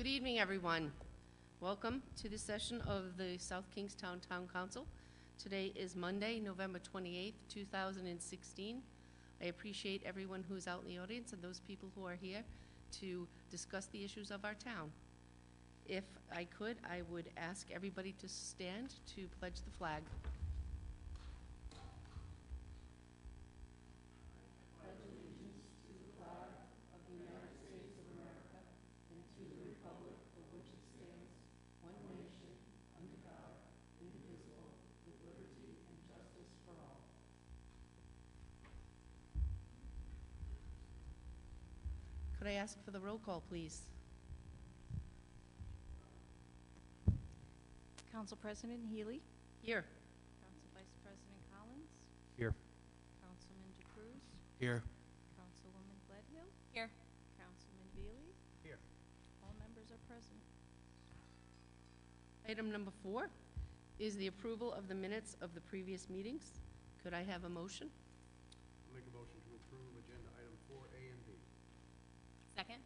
Good evening, everyone. Welcome to this session of the South Kingstown Town Council. Today is Monday, November 28th, 2016. I appreciate everyone who's out in the audience and those people who are here to discuss the issues of our town. If I could, I would ask everybody to stand to pledge the flag. Could I ask for the roll call, please? Council President Healy. Here. Council Vice President Collins. Here. Councilman DeCruz. Here. Councilwoman Gledhill. Here. Councilman Veely. Here. All members are present. Item number 4 is the approval of the minutes of the previous meetings. Could I have a motion? I'll make a motion to approve agenda item 4A and B. Second?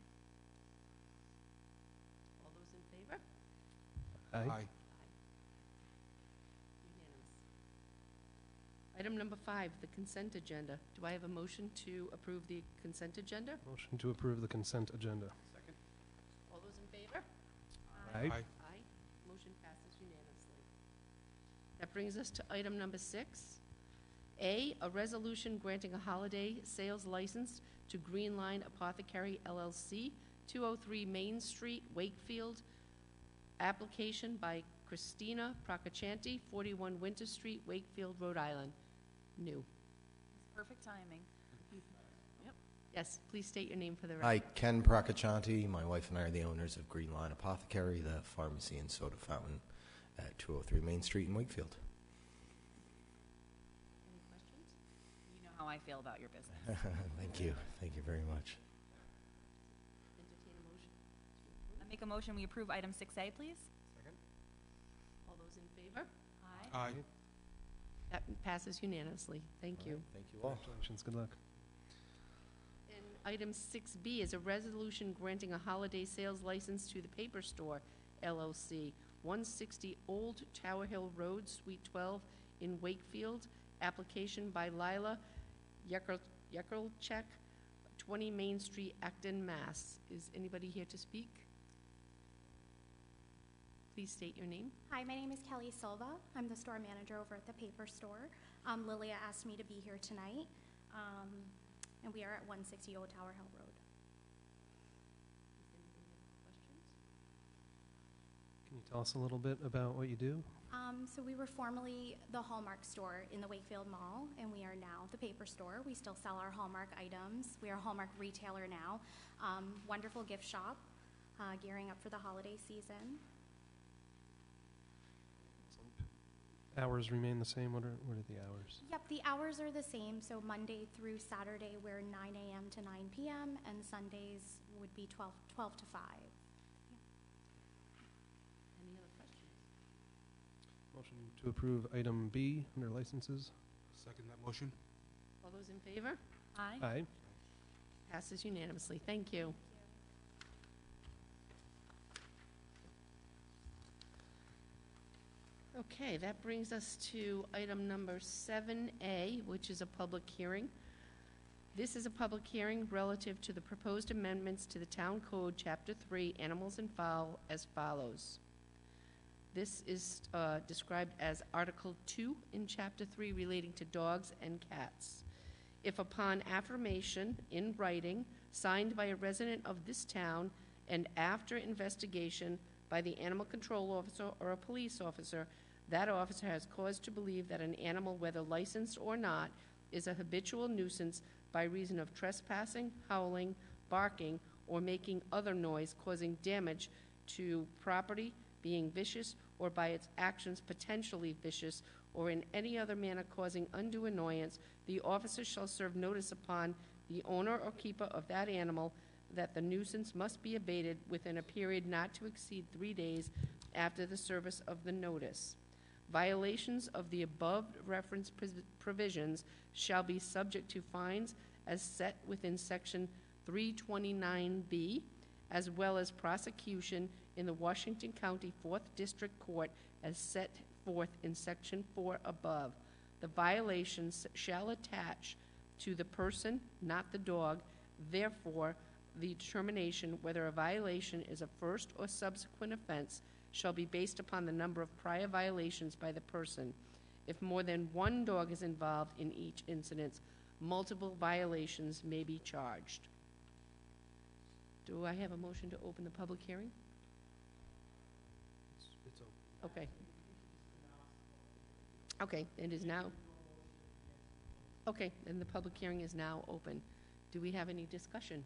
All those in favor? Aye. Unanimous. Item number 5, the consent agenda. Do I have a motion to approve the consent agenda? Motion to approve the consent agenda. Second? All those in favor? Aye. Aye. Motion passes unanimously. That brings us to item number 6. A resolution granting a holiday sales license to Green Line Apothecary LLC, 203 Main Street, Wakefield. Application by Christina Procachanti, 41 Winter Street, Wakefield, Rhode Island. New. It's perfect timing. Yes, please state your name for the record. Hi, Ken Procachanti. My wife and I are the owners of Green Line Apothecary, the pharmacy and soda fountain at 203 Main Street in Wakefield. Any questions? You know how I feel about your business. Thank you. Thank you very much. Entertain a motion. I make a motion we approve item 6A, please. Second? All those in favor? Aye. Aye. That passes unanimously. Thank you. Thank you all. Congratulations. Good luck. And item 6B is a resolution granting a holiday sales license to the Paper Store LLC, 160 Old Tower Hill Road, Suite 12 in Wakefield. Application by Lila Yekelchek, 20 Main Street, Acton, Mass. Is anybody here to speak? Please state your name. Hi, my name is Kelly Silva. I'm the store manager over at the Paper Store. Lilia asked me to be here tonight, and we are at 160 Old Tower Hill Road. Can you tell us a little bit about what you do? So we were formerly the Hallmark store in the Wakefield Mall, and we are now the Paper Store. We still sell our Hallmark items. We are a Hallmark retailer now. Wonderful gift shop, gearing up for the holiday season. Hours remain the same. What are the hours? Yep, the hours are the same. So Monday through Saturday, we're 9 a.m. to 9 p.m., and Sundays would be 12 to 5. Any other questions? Motion to approve item B under licenses. Second that motion? All those in favor? Aye. Aye. Passes unanimously. Thank you. Okay, that brings us to item number 7A, which is a public hearing. This is a public hearing relative to the proposed amendments to the Town Code, Chapter 3, Animals and Fowl, as follows. This is described as Article 2 in Chapter 3 relating to dogs and cats. If upon affirmation in writing, signed by a resident of this town, and after investigation by the animal control officer or a police officer, that officer has cause to believe that an animal, whether licensed or not, is a habitual nuisance by reason of trespassing, howling, barking, or making other noise causing damage to property, being vicious, or by its actions potentially vicious, or in any other manner causing undue annoyance, the officer shall serve notice upon the owner or keeper of that animal that the nuisance must be abated within a period not to exceed 3 days after the service of the notice. Violations of the above referenced provisions shall be subject to fines as set within Section 329B as well as prosecution in the Washington County 4th District Court as set forth in Section 4 above. The violations shall attach to the person, not the dog. Therefore, the determination whether a violation is a first or subsequent offense shall be based upon the number of prior violations by the person. If more than one dog is involved in each incident, multiple violations may be charged. Do I have a motion to open the public hearing? It's open. Okay. Okay, it is now. Okay, and the public hearing is now open. Do we have any discussion?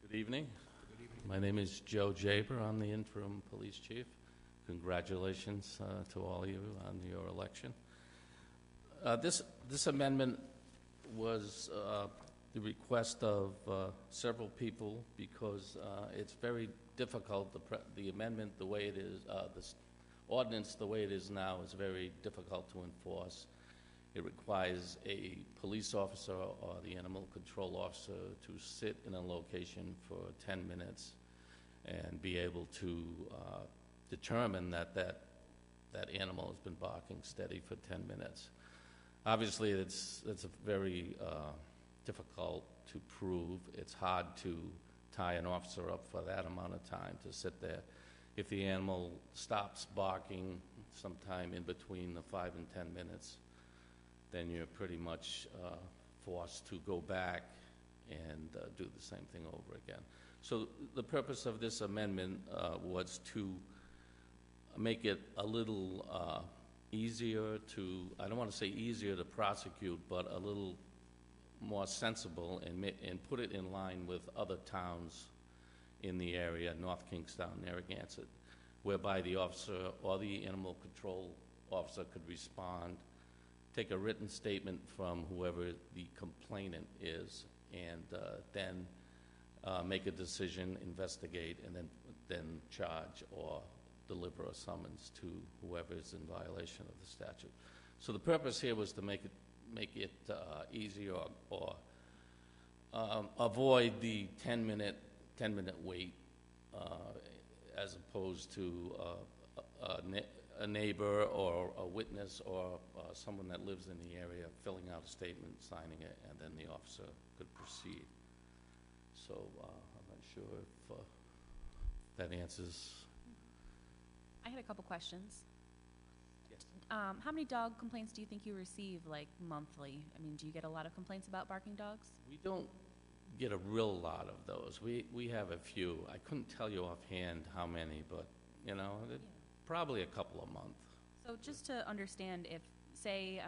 Good evening. My name is Joe Jaber. I'm the interim police chief. Congratulations to all of you on your election. This amendment was the request of several people because it's very difficult. The amendment, the way it is, this ordinance, the way it is now, is very difficult to enforce. It requires a police officer or the animal control officer to sit in a location for 10 minutes and be able to determine that animal has been barking steady for 10 minutes. Obviously, it's very difficult to prove. It's hard to tie an officer up for that amount of time to sit there. If the animal stops barking sometime in between the 5 and 10 minutes, then you're pretty much forced to go back and do the same thing over again. So the purpose of this amendment was to make it a little easier to, I don't want to say easier to prosecute, but a little more sensible and put it in line with other towns in the area, North Kingstown, Narragansett, whereby the officer or the animal control officer could respond, take a written statement from whoever the complainant is, and then make a decision, investigate, and then charge or deliver a summons to whoever is in violation of the statute. So the purpose here was to make it easier or avoid the 10-minute wait as opposed to a neighbor or a witness or someone that lives in the area filling out a statement, signing it, and then the officer could proceed. So I'm not sure if that answers. I had a couple questions. Yes. How many dog complaints do you think you receive, like, monthly? I mean, do you get a lot of complaints about barking dogs? We don't get a real lot of those. We have a few. I couldn't tell you offhand how many, but, you know, probably a couple a month. So just to understand, if, say,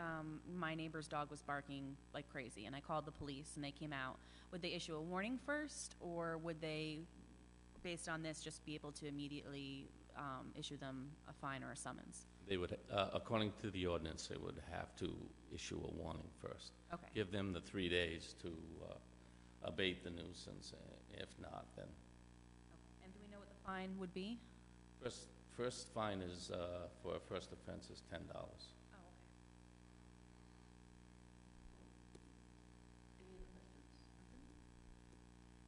my neighbor's dog was barking like crazy, and I called the police and they came out, would they issue a warning first, or would they, based on this, just be able to immediately issue them a fine or a summons? They would, according to the ordinance, they would have to issue a warning first. Okay. Give them the 3 days to abate the nuisance. If not, then Okay. And do we know what the fine would be? first fine is for a first offense is $10. Oh, okay.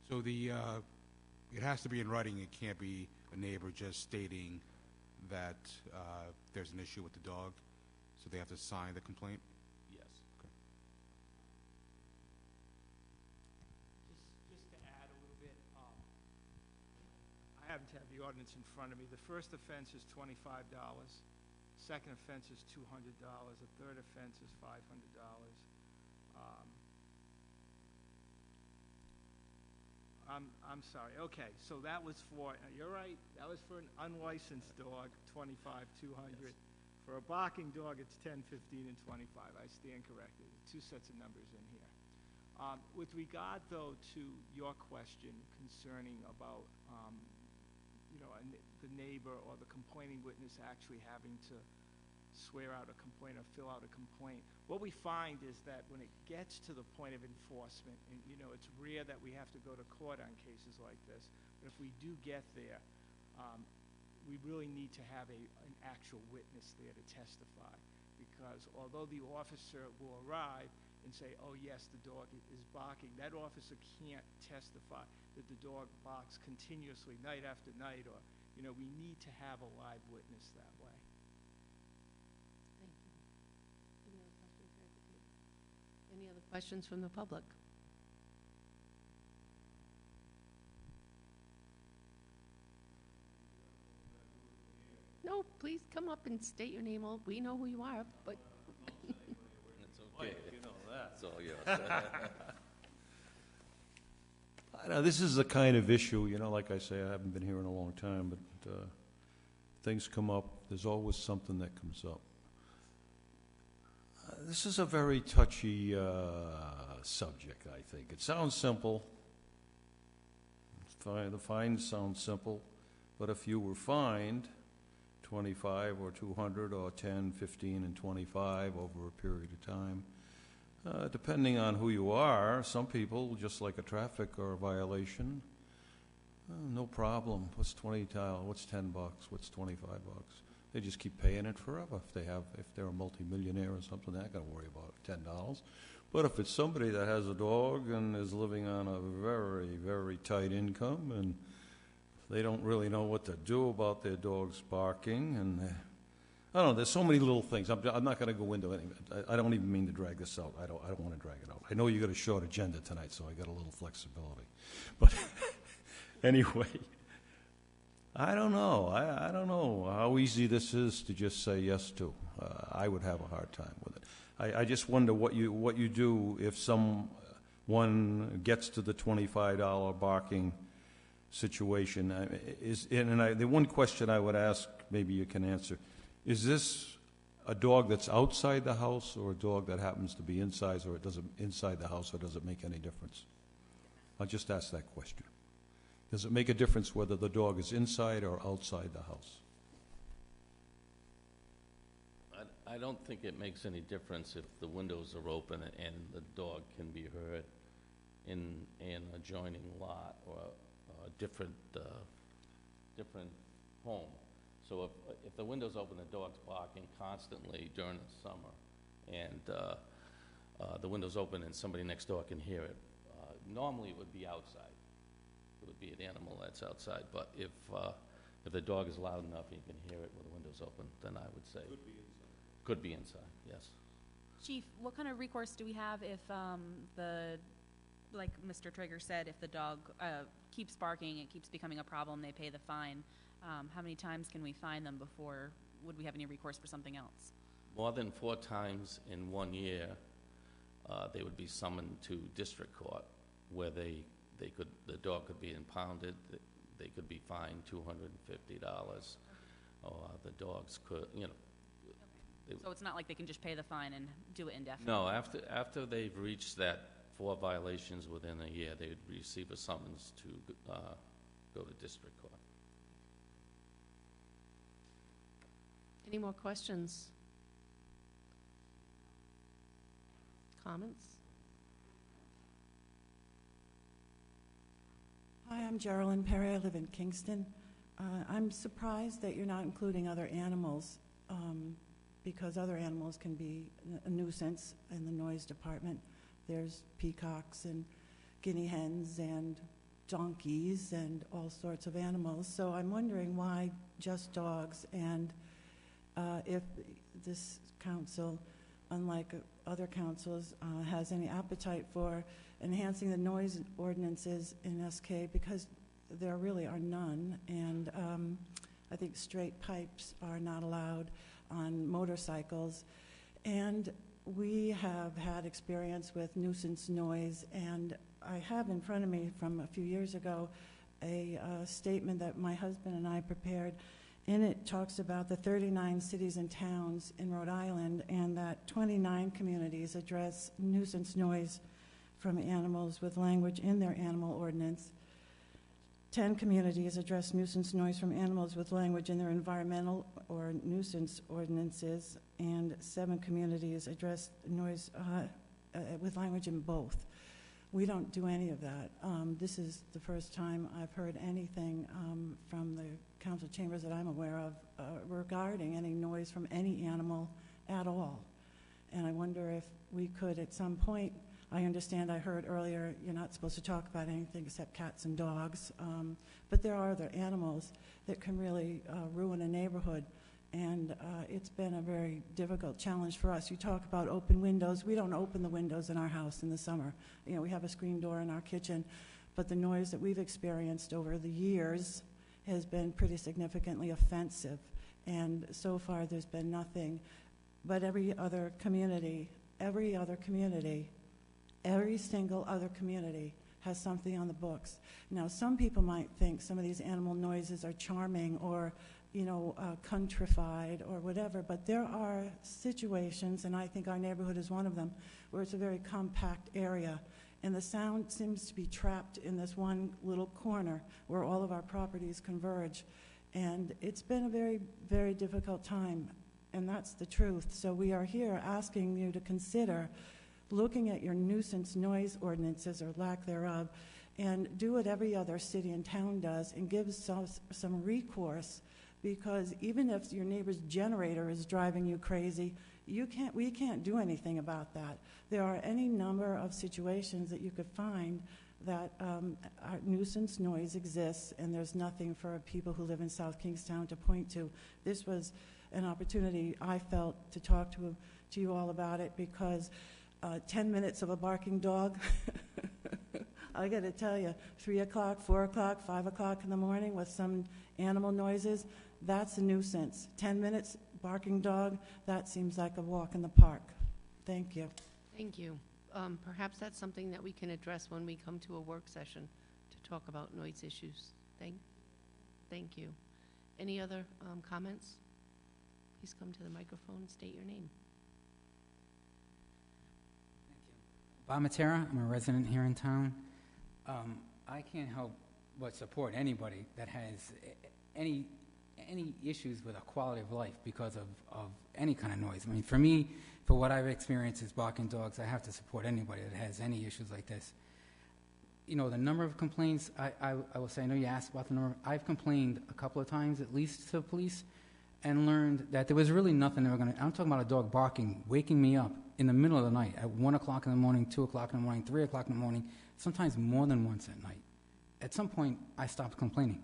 So it has to be in writing. It can't be a neighbor just stating that there's an issue with the dog, so they have to sign the complaint? Yes. Just to add a little bit, I happen to have the ordinance in front of me. The first offense is $25. Second offense is $200. The third offense is $500. I'm sorry. Okay, so that was for, you're right, that was for an unlicensed dog, $25, $200. Yes. For a barking dog, it's $10, $15, and $25. I stand corrected. Two sets of numbers in here. With regard, though, to your question concerning about, the neighbor or the complaining witness actually having to swear out a complaint or fill out a complaint, what we find is that when it gets to the point of enforcement, and it's rare that we have to go to court on cases like this, but if we do get there, we really need to have an actual witness there to testify, because although the officer will arrive and say, oh yes, the dog is barking, that officer can't testify that the dog barks continuously night after night, or, we need to have a live witness that way. Thank you. Any other questions here at the table? Any other questions from the public? No, please come up and state your name. We know who you are, but It's okay. You know that. It's all yours. I know this is the kind of issue, like I say, I haven't been here in a long time, but things come up. There's always something that comes up. This is a very touchy subject, I think. It sounds simple. The fine sounds simple, but if you were fined 25 or 200 or 10, 15, and 25 over a period of time, depending on who you are, some people, just like a traffic or a violation, no problem. What's 10 bucks? What's 25 bucks? They just keep paying it forever. If they're a multimillionaire or something, they're not going to worry about $10. But if it's somebody that has a dog and is living on a very, very tight income, and they don't really know what to do about their dog's barking, and I don't know, there's so many little things. I'm not going to go into anything. I don't even mean to drag this out. I don't want to drag it out. I know you got a short agenda tonight, so I got a little flexibility. But anyway, I don't know. I don't know how easy this is to just say yes to. I would have a hard time with it. I just wonder what you do if someone gets to the $25 barking situation. The one question I would ask, maybe you can answer, is this a dog that's outside the house or a dog that happens to be inside, or inside the house, or does it make any difference? I'll just ask that question. Does it make a difference whether the dog is inside or outside the house? I don't think it makes any difference if the windows are open and the dog can be heard in an adjoining lot or a different home. So if the window's open, the dog's barking constantly during the summer, and the window's open and somebody next door can hear it, normally it would be outside. It would be an animal that's outside. But if the dog is loud enough and you can hear it when the window's open, then I would say could be inside, yes. Chief, what kind of recourse do we have if like Mr. Traeger said, if the dog keeps barking, it keeps becoming a problem, they pay the fine? How many times can we fine them before, would we have any recourse for something else? More than 4 times in 1 year, they would be summoned to district court, where the dog could be impounded, they could be fined $250, or the dogs could, So it's not like they can just pay the fine and do it indefinitely? No, after they've reached that 4 violations within a year, they would receive a summons to go to district court. any more questions? Comments? Hi, I'm Geraldine Perry. I live in Kingston. I'm surprised that you're not including other animals, because other animals can be a nuisance in the noise department. There's peacocks and guinea hens and donkeys and all sorts of animals. So I'm wondering why just dogs, and if this council, unlike other councils, has any appetite for enhancing the noise ordinances in SK, because there really are none, and I think straight pipes are not allowed on motorcycles. And we have had experience with nuisance noise, and I have in front of me from a few years ago a statement that my husband and I prepared. In it talks about the 39 cities and towns in Rhode Island, and that 29 communities address nuisance noise from animals with language in their animal ordinance. 10 communities address nuisance noise from animals with language in their environmental or nuisance ordinances, and 7 communities address noise with language in both. We don't do any of that. This is the first time I've heard anything from the Council Chambers, that I'm aware of regarding any noise from any animal at all. And I wonder if we could at some point, I understand I heard earlier you're not supposed to talk about anything except cats and dogs, but there are other animals that can really ruin a neighborhood. And it's been a very difficult challenge for us. You talk about open windows. We don't open the windows in our house in the summer. You know, we have a screen door in our kitchen, but the noise that we've experienced over the years has been pretty significantly offensive. And so far there's been nothing. But every single other community has something on the books. Now, some people might think some of these animal noises are charming or, you know, countrified or whatever, but there are situations, and I think our neighborhood is one of them, where it's a very compact area, and the sound seems to be trapped in this one little corner where all of our properties converge. And it's been a very, very difficult time, and that's the truth. So we are here asking you to consider looking at your nuisance noise ordinances or lack thereof, and do what every other city and town does and give some recourse, because even if your neighbor's generator is driving you crazy, we can't do anything about that. There are any number of situations that you could find that our nuisance noise exists, and there's nothing for people who live in South Kingstown to point to. This was an opportunity I felt to talk to you all about it, because 10 minutes of a barking dog, I got to tell you, 3 o'clock, 4 o'clock, 5 o'clock in the morning with some animal noises, that's a nuisance. 10 minutes barking dog, that seems like a walk in the park. Thank you. Thank you. Perhaps that's something that we can address when we come to a work session to talk about noise issues. Thank you. Any other comments? Please come to the microphone and state your name. Bob Matera, I'm a resident here in town. I can't help but support anybody that has any issues with a quality of life because of any kind of noise. I mean, for me, for what I've experienced as barking dogs, I have to support anybody that has any issues like this. You know, the number of complaints, I will say, I know you asked about the number. I've complained a couple of times at least to the police and learned that there was really nothing they were going to, I'm talking about a dog barking, waking me up in the middle of the night at 1 o'clock in the morning, 2 o'clock in the morning, 3 o'clock in the morning, sometimes more than once at night. At some point, I stopped complaining.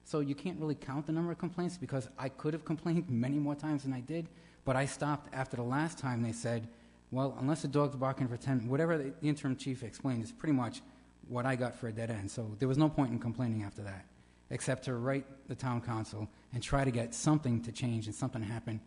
So you can't really count the number of complaints, because I could have complained many more times than I did, but I stopped after the last time they said, well, unless the dog's barking for 10, whatever the interim chief explained is pretty much what I got for a dead end. So there was no point in complaining after that, except to write the town council and try to get something to change and something to happen.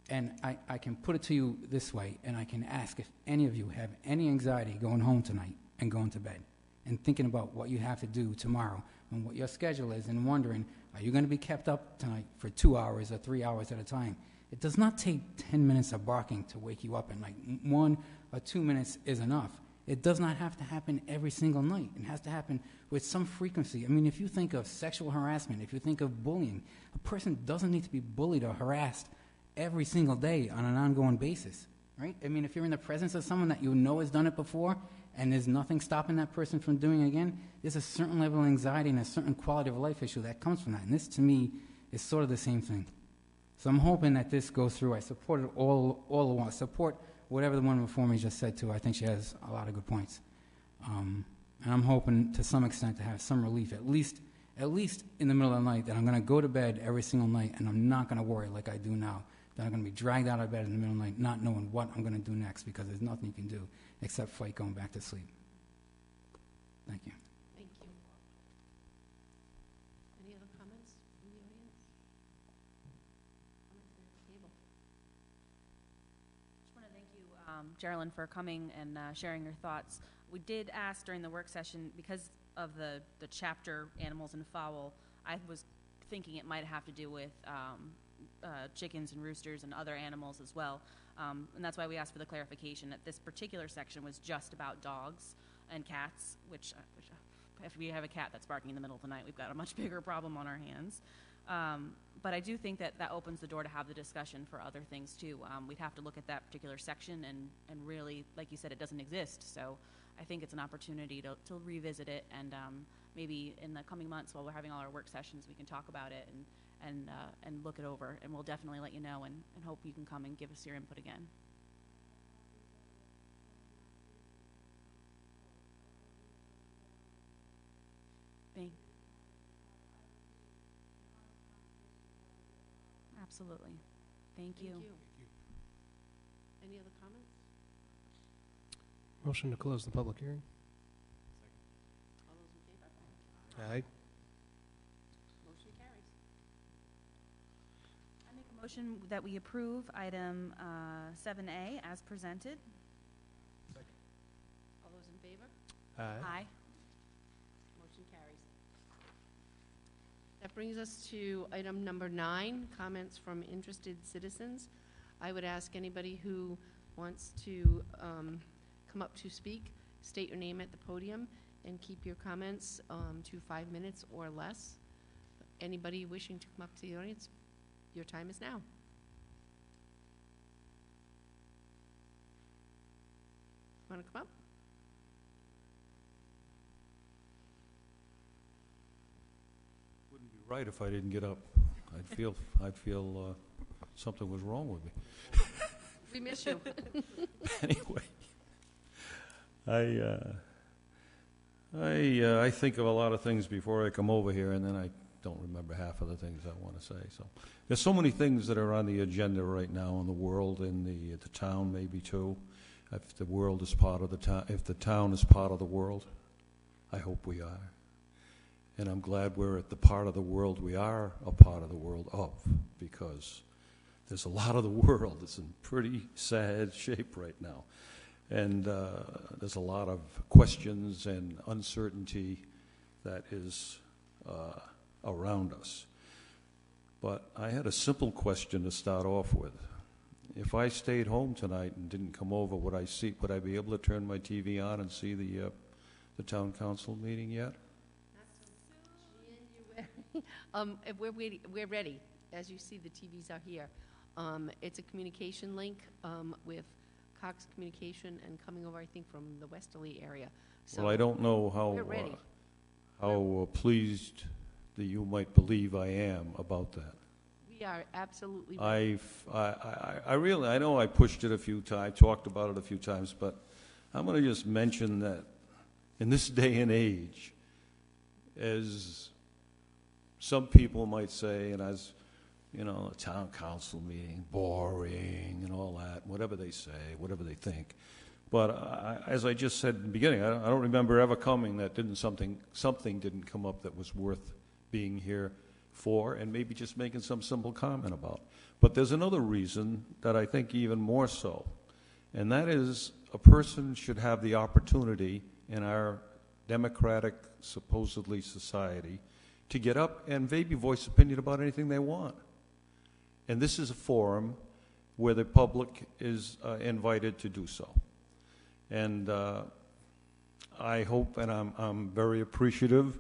And I can put it to you this way, and I can ask if any of you have any anxiety going home tonight and going to bed and thinking about what you have to do tomorrow and what your schedule is, and wondering, are you going to be kept up tonight for 2 hours or 3 hours at a time? It does not take 10 minutes of barking to wake you up at night. 1 or 2 minutes is enough. It does not have to happen every single night. It has to happen with some frequency. I mean, if you think of sexual harassment, if you think of bullying, a person doesn't need to be bullied or harassed every single day on an ongoing basis, right? I mean, if you're in the presence of someone that you know has done it before and there's nothing stopping that person from doing it again, there's a certain level of anxiety and a certain quality of life issue that comes from that. And this, to me, is sort of the same thing. So I'm hoping that this goes through. I support it all along. Support whatever the one before me just said, too. I think she has a lot of good points. And I'm hoping, to some extent, to have some relief, at least in the middle of the night, that I'm going to go to bed every single night and I'm not going to worry like I do now, that I'm going to be dragged out of bed in the middle of the night not knowing what I'm going to do next, because there's nothing you can do except fight going back to sleep. Thank you. Thank you. Any other comments from the audience? Comments at the table? Just want to thank you, Geraldine, for coming and sharing your thoughts. We did ask during the work session, because of the chapter Animals and Fowl, I was thinking it might have to do with chickens and roosters and other animals as well. And that's why we asked for the clarification that this particular section was just about dogs and cats, which if we have a cat that's barking in the middle of the night, we've got a much bigger problem on our hands. But I do think that opens the door to have the discussion for other things too. We'd have to look at that particular section and really, like you said, it doesn't exist. So I think it's an opportunity to revisit it and maybe in the coming months while we're having all our work sessions, we can talk about it and look it over. And we'll definitely let you know and hope you can come and give us your input again. Absolutely. Thank you. Any other comments? Motion to close the public hearing. All those in favor? Aye. Motion carries. I make a motion that we approve item 7A as presented. All those in favor? Aye. Motion carries. That brings us to item number 9, comments from interested citizens. I would ask anybody who wants to come up to speak, state your name at the podium, and keep your comments to 5 minutes or less. Anybody wishing to come up to the audience, your time is now. Want to come up? Wouldn't be right if I didn't get up. I'd feel something was wrong with me. We miss you. Anyway, I think of a lot of things before I come over here, and then I don't remember half of the things I want to say. So there's so many things that are on the agenda right now in the world, in the town maybe too. If the world is part of the town, if the town is part of the world, I hope we are. And I'm glad we're at the part of the world we are a part of the world of, because there's a lot of the world that's in pretty sad shape right now. And there's a lot of questions and uncertainty that is around us. But I had a simple question to start off with. If I stayed home tonight and didn't come over, would I be able to turn my TV on and see the town council meeting yet? We're ready. As you see, the TVs are here. It's a communication link with Cox Communication and coming over, I think, from the Westerly area. So Well, I don't know we're ready. how pleased that you might believe I am about that. We are absolutely ready. I know I pushed it a few times, talked about it a few times, but I'm going to just mention that in this day and age, as some people might say, and as, you know, a town council meeting, boring and all that, whatever they say, whatever they think. But as I just said in the beginning, I don't remember ever coming that something didn't come up that was worth being here for, and maybe just making some simple comment about. But there's another reason that I think even more so, and that is a person should have the opportunity in our democratic, supposedly, society to get up and maybe voice opinion about anything they want. And this is a forum where the public is invited to do so. And I hope, and I'm very appreciative,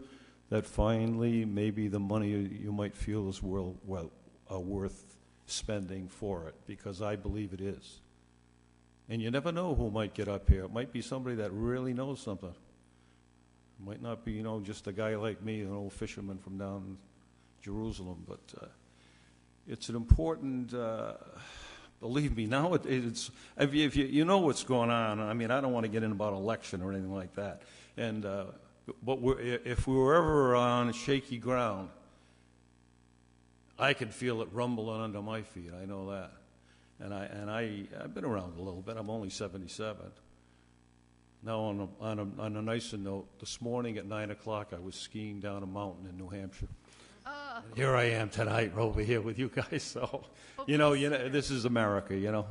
that finally maybe the money you might feel is worth spending for it, because I believe it is. And you never know who might get up here. It might be somebody that really knows something. It might not be, just a guy like me, an old fisherman from down in Jerusalem, but it's an important, believe me, nowadays, if you know what's going on. I mean, I don't want to get in about election or anything like that. And but if we were ever on shaky ground, I could feel it rumbling under my feet. I know that. And I've been around a little bit. I'm only 77. Now, on a nicer note, this morning at 9 o'clock, I was skiing down a mountain in New Hampshire. And here I am tonight, over here with you guys. So, this is America.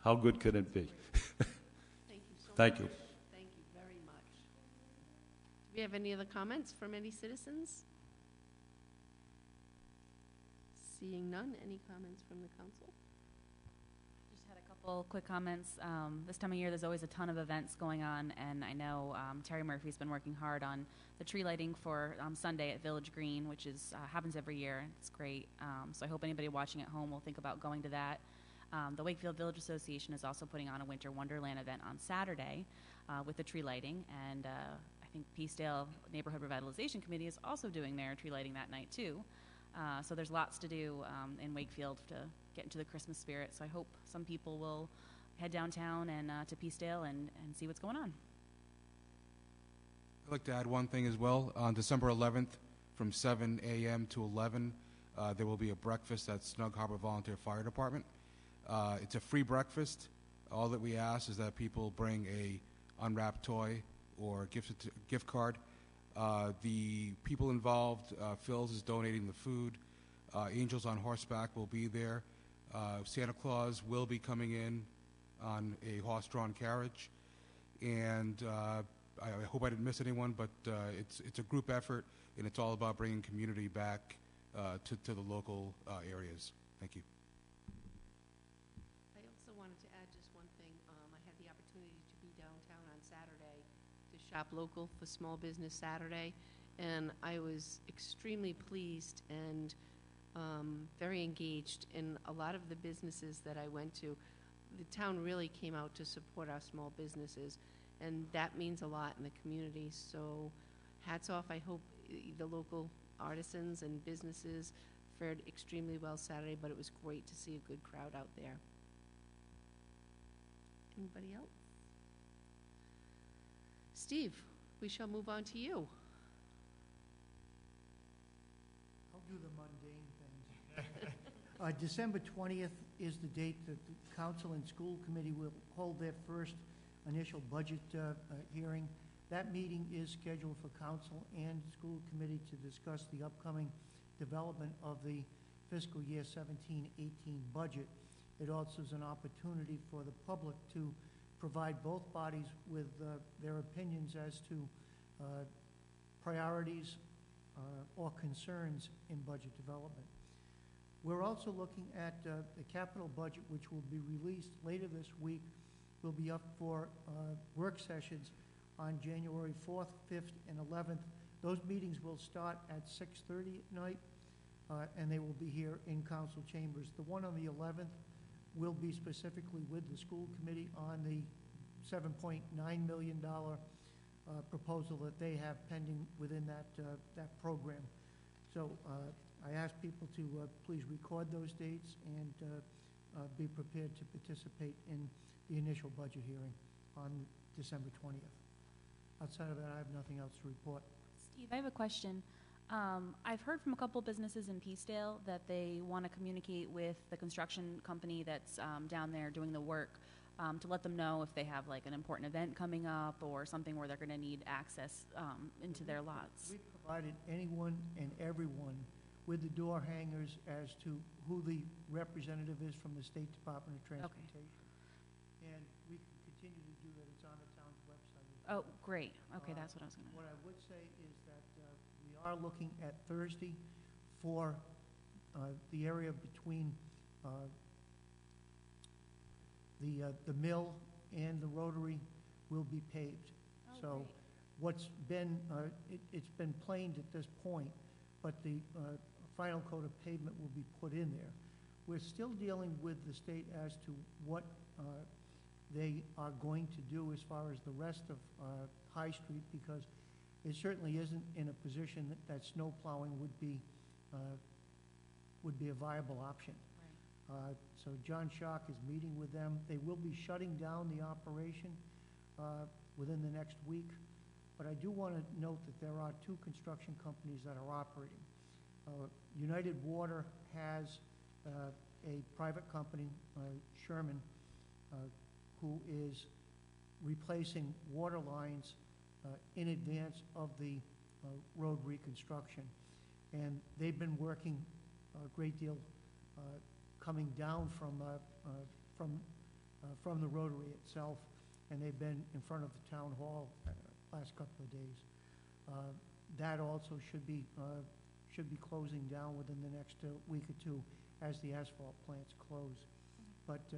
How good could it be? Thank you so Thank much. you. Thank you very much. Do we have any other comments from any citizens? Seeing none, any comments from the council? Just had a couple quick comments. This time of year, there's always a ton of events going on, and I know Terry Murphy's been working hard on the tree lighting for Sunday at Village Green, which happens every year. It's great. So I hope anybody watching at home will think about going to that. The Wakefield Village Association is also putting on a Winter Wonderland event on Saturday with the tree lighting, and I think Peacedale Neighborhood Revitalization Committee is also doing their tree lighting that night too. So there's lots to do in Wakefield to get into the Christmas spirit. So I hope some people will head downtown and to Peacedale and see what's going on. I'd like to add one thing as well. On December 11th, from 7 a.m. to 11, there will be a breakfast at Snug Harbor Volunteer Fire Department. It's a free breakfast. All that we ask is that people bring a unwrapped toy or gift card. The people involved, Phil's is donating the food. Angels on Horseback will be there. Santa Claus will be coming in on a horse-drawn carriage. And I hope I didn't miss anyone, but it's a group effort, and it's all about bringing community back to the local areas. Thank you. I also wanted to add just one thing. I had the opportunity to be downtown on Saturday to shop local for Small Business Saturday, and I was extremely pleased and very engaged in a lot of the businesses that I went to. The town really came out to support our small businesses, and that means a lot in the community. So hats off. I hope the local artisans and businesses fared extremely well Saturday, but it was great to see a good crowd out there. Anybody else? Steve, we shall move on to you. I'll do the mundane things. December 20th is the date that the council and school committee will hold their first initial budget hearing. That meeting is scheduled for council and school committee to discuss the upcoming development of the fiscal year 17-18 budget. It also is an opportunity for the public to provide both bodies with their opinions as to priorities or concerns in budget development. We're also looking at the capital budget, which will be released later this week. Will be up for work sessions on January 4th, 5th, and 11th. Those meetings will start at 6:30 at night, and they will be here in council chambers. The one on the 11th will be specifically with the school committee on the $7.9 million proposal that they have pending within that program. So I ask people to please record those dates and be prepared to participate in the initial budget hearing on December 20th. Outside of that, I have nothing else to report. Steve, I have a question. I've heard from a couple businesses in Peacedale that they want to communicate with the construction company that's down there doing the work to let them know if they have like an important event coming up or something where they're going to need access into their lots. We provided anyone and everyone with the door hangers as to who the representative is from the State Department of Transportation. Okay. And we can continue to do that. It's on the town's website. Oh, great. Okay, that's what I was going to. What I would say is that we are looking at Thursday for the area between the mill and the rotary will be paved. Oh, so great. what's been, it's been planed at this point, but the final coat of pavement will be put in there. We're still dealing with the state as to what they are going to do as far as the rest of High Street, because it certainly isn't in a position that snow plowing would be a viable option. Right. So John Schock is meeting with them. They will be shutting down the operation within the next week, but I do want to note that there are two construction companies that are operating. United Water has a private company, Sherman, who is replacing water lines in advance of the road reconstruction. And they've been working a great deal coming down from the rotary itself, and they've been in front of the town hall last couple of days. That also should be closing down within the next week or two as the asphalt plants close. But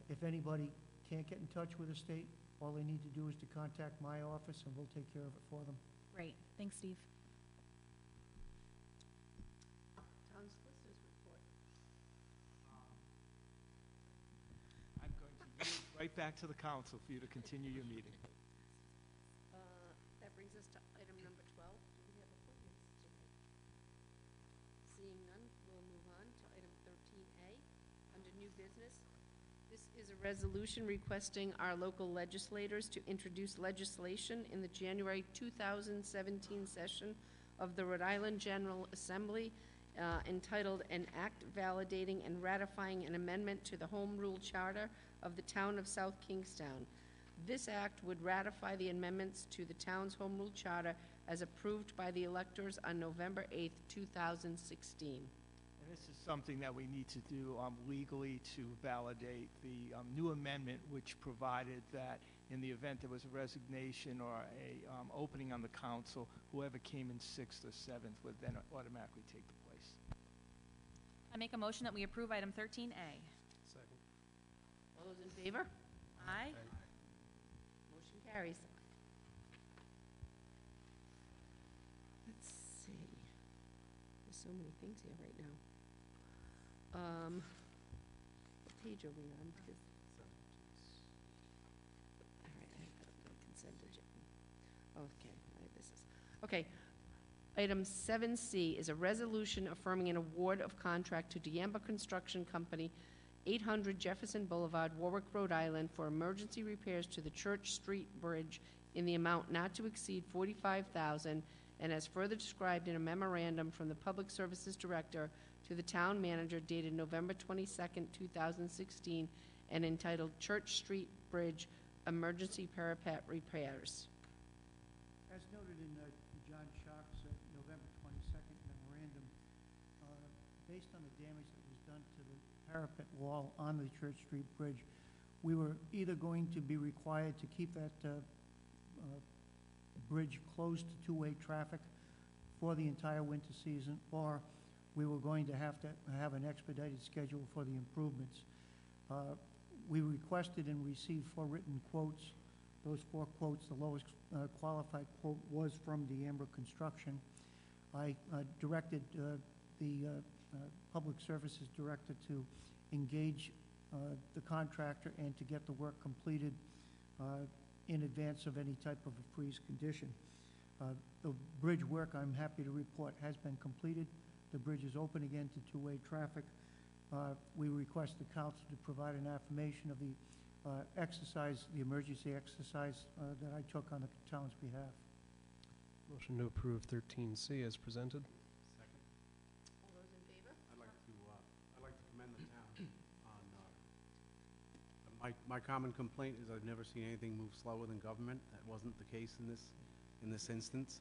if anybody can't get in touch with the state, all they need to do is to contact my office, and we'll take care of it for them. Great. Thanks, Steve. Town solicitor's report. I'm going to yield right back to the council for you to continue your meeting. That brings business. This is a resolution requesting our local legislators to introduce legislation in the January 2017 session of the Rhode Island General Assembly entitled An Act Validating and Ratifying an Amendment to the Home Rule Charter of the Town of South Kingstown. This act would ratify the amendments to the town's Home Rule Charter as approved by the electors on November 8th, 2016. And this is something that we need to do legally to validate the new amendment, which provided that in the event there was a resignation or a opening on the council, whoever came in 6th or 7th would then automatically take the place. I make a motion that we approve item 13A. Second. All those in favor? Aye. Motion carries. Let's see. There's so many things here right now. What page are we on? Because, all right, I have the consent agenda. Okay, all right, this is, okay. Item 7C is a resolution affirming an award of contract to Diamba Construction Company, 800 Jefferson Boulevard, Warwick, Rhode Island, for emergency repairs to the Church Street Bridge in the amount not to exceed $45,000, and as further described in a memorandum from the Public Services Director to the Town Manager dated November 22nd, 2016, and entitled Church Street Bridge Emergency Parapet Repairs. As noted in John Shock's November 22nd memorandum, based on the damage that was done to the parapet wall on the Church Street Bridge, we were either going to be required to keep that bridge closed to two-way traffic for the entire winter season, or we were going to have an expedited schedule for the improvements. We requested and received 4 written quotes. Those 4 quotes, the lowest qualified quote was from Diamba Construction. I directed the Public Services Director to engage the contractor and to get the work completed in advance of any type of a freeze condition. The bridge work, I'm happy to report, has been completed. The bridge is open again to two-way traffic. We request the council to provide an affirmation of the exercise, the emergency exercise that I took on the town's behalf. Motion to approve 13C as presented. Second. All those in favor? I'd like to commend the town on, my common complaint is I've never seen anything move slower than government. That wasn't the case in this instance.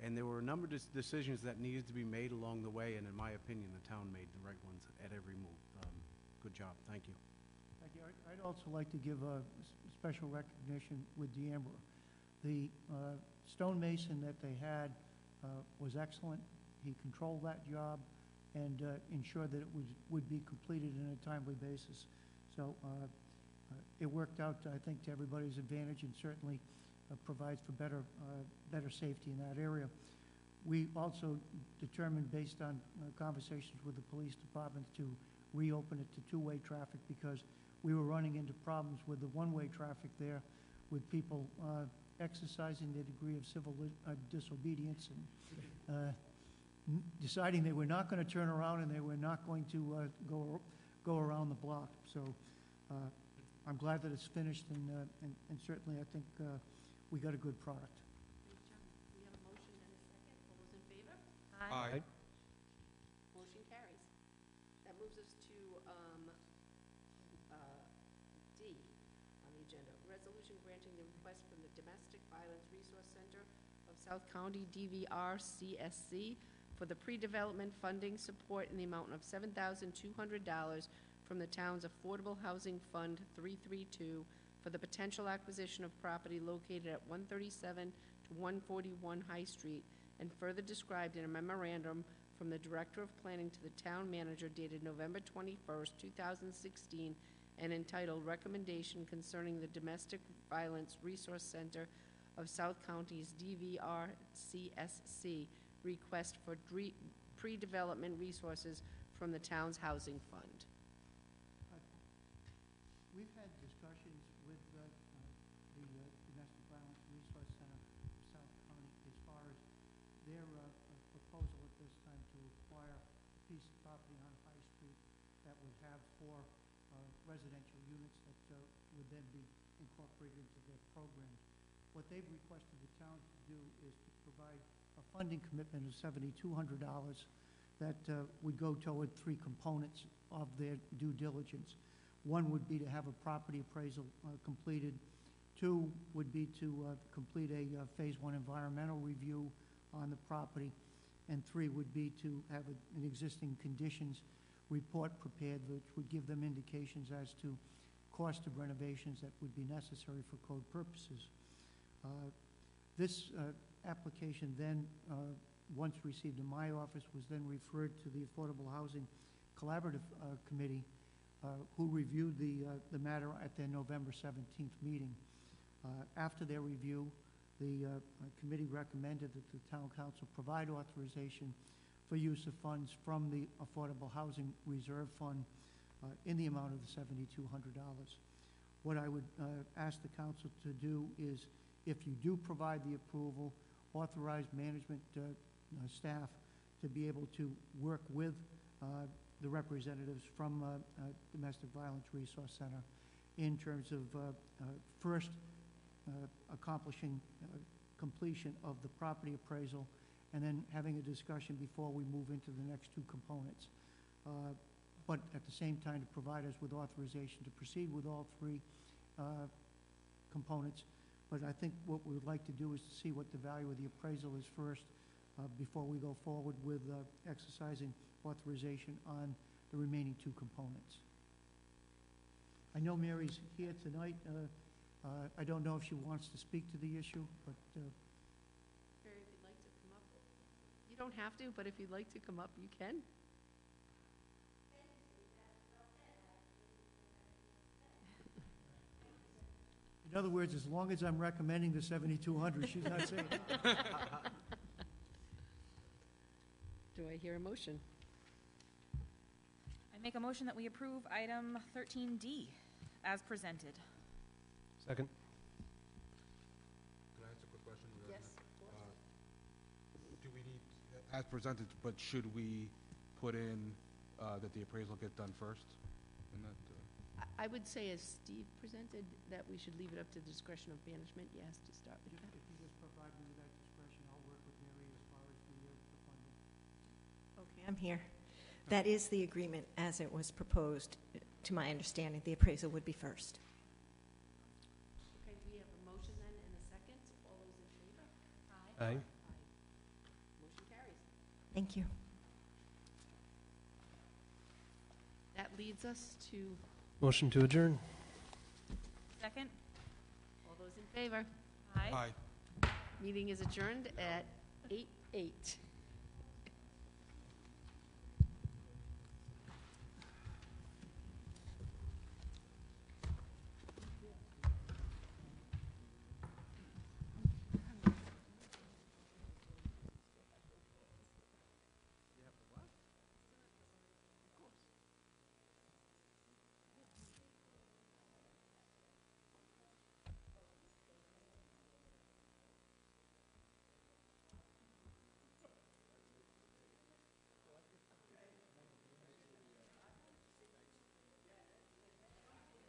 And there were a number of decisions that needed to be made along the way, and in my opinion, the town made the right ones at every move. Good job. Thank you. Thank you. I'd also like to give a special recognition with Diamba. The stonemason that they had was excellent. He controlled that job and ensured that it would be completed in a timely basis. So it worked out, I think, to everybody's advantage, and certainly provides for better safety in that area. We also determined, based on conversations with the police department, to reopen it to two-way traffic because we were running into problems with the one-way traffic there, with people exercising their degree of civil disobedience and deciding they were not going to turn around and they were not going to go around the block. So I'm glad that it's finished, and certainly I think we got a good product. Thanks, John. We have a motion and a second. All those in favor? Aye. Motion carries. That moves us to D on the agenda. Resolution granting the request from the Domestic Violence Resource Center of South County, DVR CSC, for the pre-development funding support in the amount of $7,200 from the town's Affordable Housing Fund 332 for the potential acquisition of property located at 137 to 141 High Street, and further described in a memorandum from the Director of Planning to the Town Manager dated November 21st, 2016, and entitled Recommendation Concerning the Domestic Violence Resource Center of South County's DVR-CSC request for pre-development resources from the town's housing fund. We've had discussions with the Domestic Violence Resource Center of South County as far as their proposal at this time to acquire a piece of property on High Street that would have 4 residential units that would then be incorporated into their programs. What they've requested the town to do is to provide a funding commitment of $7,200 that would go toward 3 components of their due diligence. One would be to have a property appraisal completed. 2 would be to complete a Phase 1 environmental review on the property. And 3 would be to have an existing conditions report prepared, which would give them indications as to cost of renovations that would be necessary for code purposes. This application then, once received in my office, was then referred to the Affordable Housing Collaborative Committee, who reviewed the matter at their November 17th meeting. After their review, the committee recommended that the town council provide authorization for use of funds from the Affordable Housing Reserve Fund in the amount of the $7,200. What I would ask the council to do is, if you do provide the approval, authorize management staff to be able to work with the representatives from Domestic Violence Resource Center in terms of first accomplishing completion of the property appraisal, and then having a discussion before we move into the next 2 components. But at the same time, to provide us with authorization to proceed with all 3 components. But I think what we would like to do is to see what the value of the appraisal is first before we go forward with exercising authorization on the remaining 2 components. I know Mary's here tonight. I don't know if she wants to speak to the issue, but Barry, if you'd like to come up. You don't have to, but if you'd like to come up, you can. in other words, as long as I'm recommending the 7,200, she's not saying. Do I hear a motion? I make a motion that we approve item 13D as presented. Second. Can I ask a quick question? Yes. Do we need, as presented, but should we put in that the appraisal get done first? And that, I would say, as Steve presented, that we should leave it up to the discretion of management, yes, to start with that. If you just provide me with that discretion, I'll work with Mary as far as the funding. Okay, I'm here. That is the agreement as it was proposed. To my understanding, the appraisal would be first. Okay, we have a motion then and a second. All those in favor? Aye. Motion carries. Thank you. That leads us to, Motion to adjourn. Second? all those in favor? Aye. Aye. Meeting is adjourned at 8:08.